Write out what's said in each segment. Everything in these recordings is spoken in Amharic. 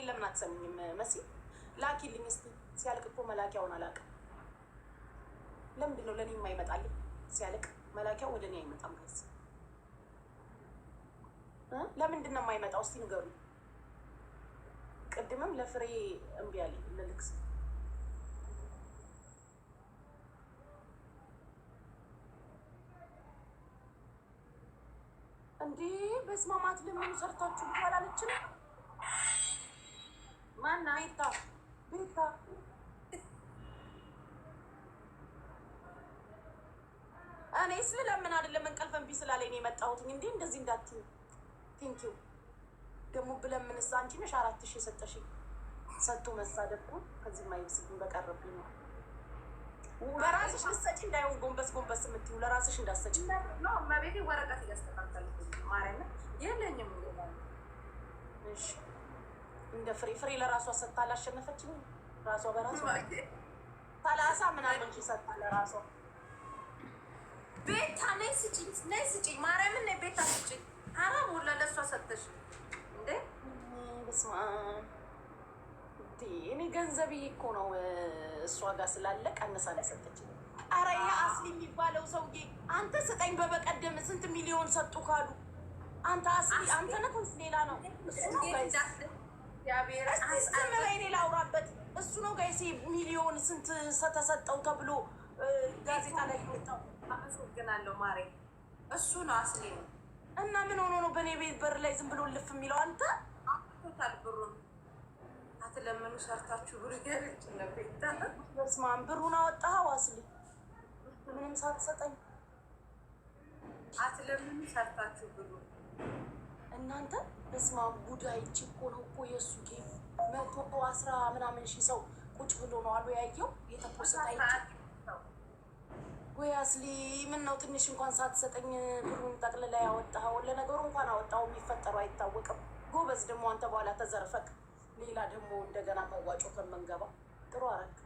ለምን አትሰሚኝም መሲ? ላኪልኝ እስኪ። ሲያልቅ እኮ መላኪያውን አላውቅም። ለምንድን ነው ለእኔ የማይመጣልኝ? ሲያልቅ መላኪያው ወደ እኔ አይመጣም። ከዚ ለምንድን ነው የማይመጣው? እስቲ ንገሩኝ። ቅድምም ለፍሬ እምቢ አለኝ ልልክስ እንዴ በስማማት ለምን ሰርታችሁ አላለችም? ማና ቤታ እኔ ስለምን አይደለም እንቅልፍ እምቢ ስላለኝ ነው የመጣሁት። እንዴ እንደዚህ እንዳትዪ። ቴንኪው ደግሞ ብለምንስ አንቺ ነሽ 4000 የሰጠሽኝ። ሰጥቶ መሳደብ እኮ ከዚህ የማይብስብኝ በቀረብኝ ነው። ለራስሽ ልትሰጪ እንዳይሆን ጎንበስ ጎንበስ የምትይው ለራስሽ እንዳትሰጪ ነው። እመቤቴ ወረቀት እያስተካከልኩ ማርያም የለኝም። እሺ እንደ ፍሬ ለራሷ ሰጥታ አላሸነፈችም። ራሷ በራሷ 30 ምናምን እንጂ ሰጥታ ለራሷ ቤታ ነይ ስጪኝ ማርያምን ነይ ቤታ ስጪኝ። ሀራም ሁላ ለእሷ ሰጥተሽ እንዴ? በስመ አብ እኔ ገንዘብዬ እኮ ነው እሷ ጋር ስላለ ቀንሳ ላይ ሰጠችኝ። አረ ያ አስሊ የሚባለው ሰውዬ አንተ ስጠኝ በበቀደም ስንት ሚሊዮን ሰጡ ካሉ አንተ አስሊ አንተ ነህ ወይስ ሌላ ነው? እሱ ነው ጋይስ ያቤራ ሌላ አውራበት እሱ ነው ጋይስ ሚሊዮን ስንት ተሰጠው ተብሎ ጋዜጣ ላይ ወጣው። አመሰግናለሁ ማሬ። እሱ ነው አስሊ ነው። እና ምን ሆኖ ነው በእኔ ቤት በር ላይ ዝም ብሎ ልፍ የሚለው? አንተ አጥቶታል ብሩን። አትለምኑ ሰርታችሁ ብሩ ያለች ነብይታ። በስመ አብ ብሩን አወጣኸው አስሊ ምንም ሳትሰጠኝ። አትለምኑ ሰርታችሁ ብሩ እናንተ። በስመ አብ ቡዳይ እኮ ነው እኮ የእሱ ጌም 110 ምናምን ሺህ ሰው ቁጭ ብሎ ነው አሉ ያየው የተፖሰተ ወይ አስሊ ምን ነው ትንሽ እንኳን ሳትሰጠኝ ብሩን ጠቅልላ ያወጣኸው? ለነገሩ እንኳን አወጣው የሚፈጠረው አይታወቅም። ጎበዝ ደግሞ አንተ በኋላ ተዘርፈቅ ሌላ ደግሞ እንደገና መዋጮ ከመንገባ ጥሩ አረግ።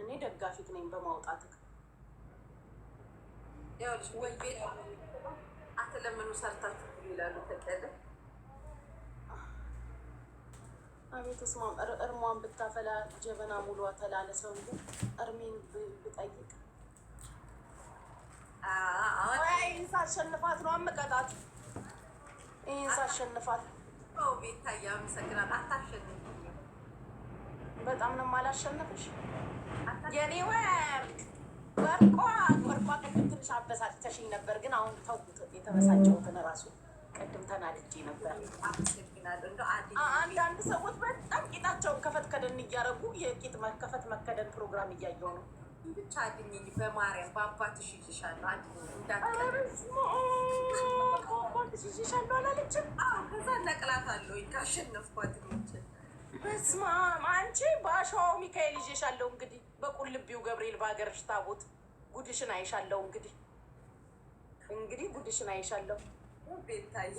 እኔ ደጋፊት ነኝ በማውጣትህ። ያውልሽ ወይ ቤት አትለምኑ ሰርታችሁ ይላሉ ተቀደ አቤት ስማም እርሟን ብታፈላ ጀበና ሙሉ ተላለ ሰው እንጂ እርሜን ብጠይቅ ይህን ሳሸንፋት ነው አመቀጣት። ይህን ሳሸንፋት ቤታዬ አመሰግናለሁ። አታሸንፍ በጣም ነው የማላሸንፍሽ የኔ ወርቋ ቅድም ትንሽ አበሳጭተሽኝ ነበር፣ ግን አሁን ተውኩት። የተበሳጨሁትን እራሱ ቅድም ተናድጄ ነበር። አንዳንድ ሰዎች በጣም ቂጣቸውን ከፈት ከደን እያደረጉ የቂጥ መከፈት መከደን ፕሮግራም እያየሁ ነው። ብቻ አድኝኝ በማርያም በአባትሽ ይዤሻለሁ። በአባትሽ ይዤሻለሁ አላለችም? ከዛ ነቅላታለሁ ካሸነፍኳት። በስመ አብ አንቺ በአሸዋው ሚካኤል ይዤሻለሁ። እንግዲህ በቁልቢው ገብርኤል በሀገርሽ ታቦት ጉድሽን አይሻለሁ። እንግዲህ ጉድሽን አይሻለሁ። ቤታዬ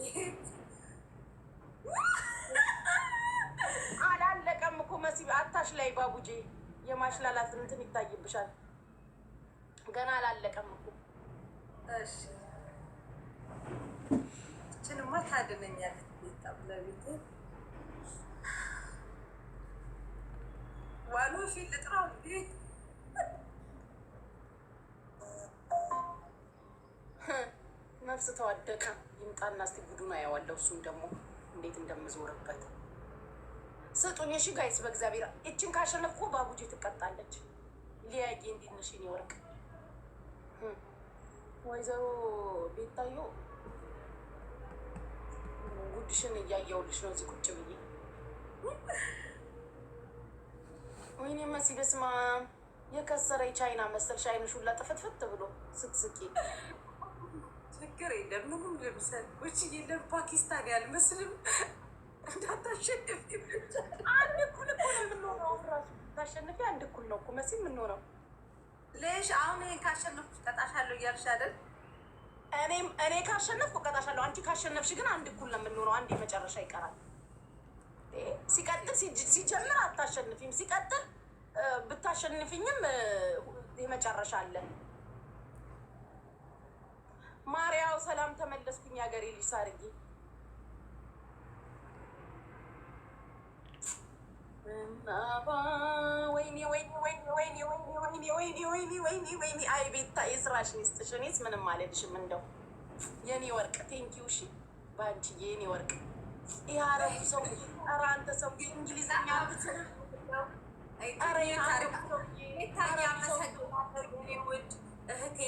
አላለቀም እኮ መሲ አታሽ ላይ ባቡጄ የማሽላላት እንትን ይታይብሻል። ገና አላለቀም እኮ። እሺ እችንማ ታድነኛለች ቤታ ብለቤት ዋሉ ፊት ልጥራው ነፍስ ተዋደቀ። ይምጣና እስቲ ጉዱን አየዋለሁ። እሱም ደግሞ እንዴት እንደምዞርበት ስጡኝ። እሺ ጋይስ በእግዚአብሔር እችን ካሸነፍኩ ባቡጄ ትቀጣለች። ሊያጌ እንዲነሽ የኔ ወርቅ ወይዘሮ ቤታዮ ጉድሽን እያየሁልሽ ነው እዚህ ቁጭ ብዬ። ወይኔ መሲ በስመ አብ የከሰረ ቻይና መሰልሽ። አይንሽ ሁላ ጥፍትፍት ብሎ ስትስቂ ችግር የለም ምንም ልምሰል ውጭ የለም ፓኪስታን ያልመስልም። እንዳታሸንፍ አንድ እኩል እኮ ነው የምንሆነው። ራሱ ታሸንፊ አንድ እኩል ነው እኮ መሲ የምንሆነው። ልሽ አሁን ይሄን ካሸነፍኩ ቀጣሻለሁ እያልሽ አይደል? እኔ ካሸነፍኩ ቀጣሻለሁ። አንቺ ካሸነፍሽ ግን አንድ እኩል ነው የምንሆነው። አንድ የመጨረሻ ይቀራል። ሲቀጥል ሲጀምር አታሸንፊም። ሲቀጥል ብታሸንፊኝም የመጨረሻ አለ። ማርያው ሰላም ተመለስኩኝ። ሀገሬ ልጅ ሳርጌ ናባ ወይኔ ወይኔ ወይኔ ወይኔ ወይኔ ወይኔ ወይኔ ወይኔ ወይኔ አይ ቤታ የስራሽን ይስጥሽ። እኔስ ምንም አልልሽም። እንደው የኔ ወርቅ ቴንኪው። እሺ በአንቺዬ የኔ ወርቅ። ይህ አረቡ ሰው ኧረ አንተ ሰው እንግሊዝኛ ውድ እህቴ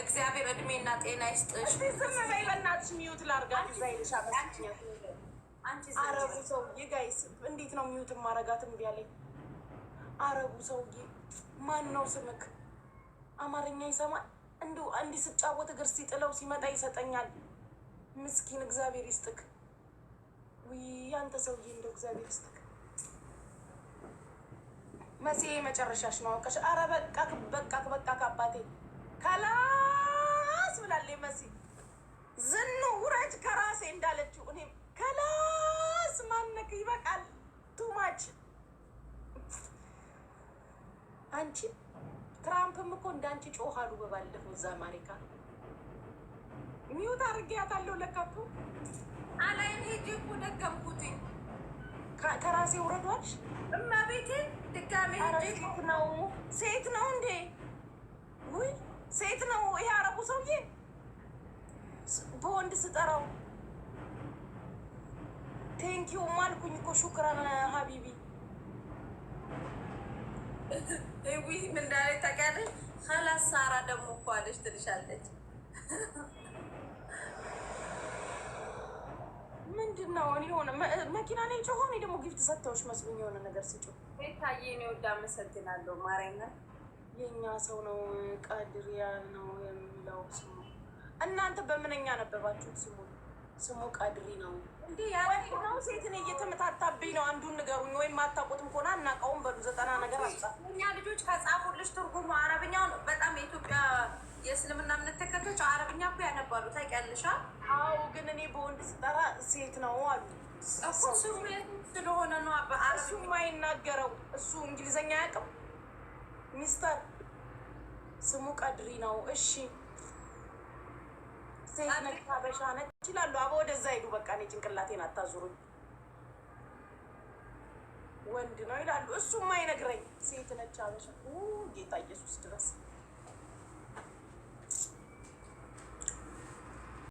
እግዚአብሔር እድሜና ጤና ይስጥሽ። ዝም በይ በእናትሽ። ሚዩት ላድርጋት እዛ ይልሻ መስኛት አረቡ ሰውዬ ጋይስ እንዴት ነው ሚዩት ማረጋት? እምቢ አለኝ። አረቡ ሰውዬ ማን ነው ስምክ? አማርኛ ይሰማል? እንዲሁ እንዲህ ስጫወት እግር ሲጥለው ሲመጣ ይሰጠኛል። ምስኪን እግዚአብሔር ይስጥክ። ውይ አንተ ሰውዬ እንደው እግዚአብሔር ይስጥክ። መሲ መጨረሻሽ ነው አውቀሽ። አረ በቃክ በቃክ በቃክ አባቴ ከላስ ብላለች መሲ። ዝኑ ውረጅ ከራሴ እንዳለችው እኔም ከላስ ማነክ ይበቃል። ቱማች አንቺ ትራምፕም እኮ እንዳንቺ ጮሃሉ በባለፈው እዛ አሜሪካ። ሚውት አድርጌያታለሁ ለካ እኮ አላይን ሄጄ እኮ ደገምኩትኝ። ከራሴ ውረዷልሽ እመቤቴ ድጋሜ ሄጄ ነው። ሴት ነው እንዴ? ውይ ሴት ነው ይሄ አረቡ ሰውዬ በወንድ ስጠራው ቴንኪው ማልኩኝ እኮ ሹክራን ሀቢቢ። ዊ ምን እንዳለች ታውቂያለሽ? ከላስ ሳራ ደግሞ እኮ አለች ትልሻለች። ምንድን ነው እኔ ሆነ መኪና ላይ ጮኸ። እኔ ደግሞ ጊፍት ሰጥተውሽ መስሎኝ የሆነ ነገር ስጮህ ቤታዬ ነው። ወዳ አመሰግናለሁ ማርያም። የእኛ ሰው ነው ቀድሪያ ነው የሚለው ስሙ። እናንተ በምንኛ ነበባችሁት? ስሙ ቀድሪ ነው እንዴ? ያው ሴትን እየተመታታብኝ ነው። አንዱን ንገሩኝ፣ ወይም አታውቁትም ከሆነ አናውቀውም በሉ። 90 ነገር አጣ። እኛ ልጆች ከጻፉልሽ ትርጉሙ አረብኛውን በጣም የኢትዮጵያ የእስልምና እምነት ተከታዮች አረብኛ እኮ ያነባሉ ታውቂያለሽ? አዎ፣ ግን እኔ በወንድ ስጠራ ሴት ነው አሉ እኮ። ስሙ ስለሆነ ነው እሱ የማይናገረው። እሱ እንግሊዘኛ አያውቅም ሚስተር። ስሙ ቀድሪ ነው። እሺ ሴት ነች ሀበሻ ነች ይላሉ። አቦ ወደዛ ሄዱ። በቃ እኔ ጭንቅላቴን አታዙሩኝ። ወንድ ነው ይላሉ። እሱም አይነግረኝ። ሴት ነች ሀበሻ ጌታ ኢየሱስ ድረስ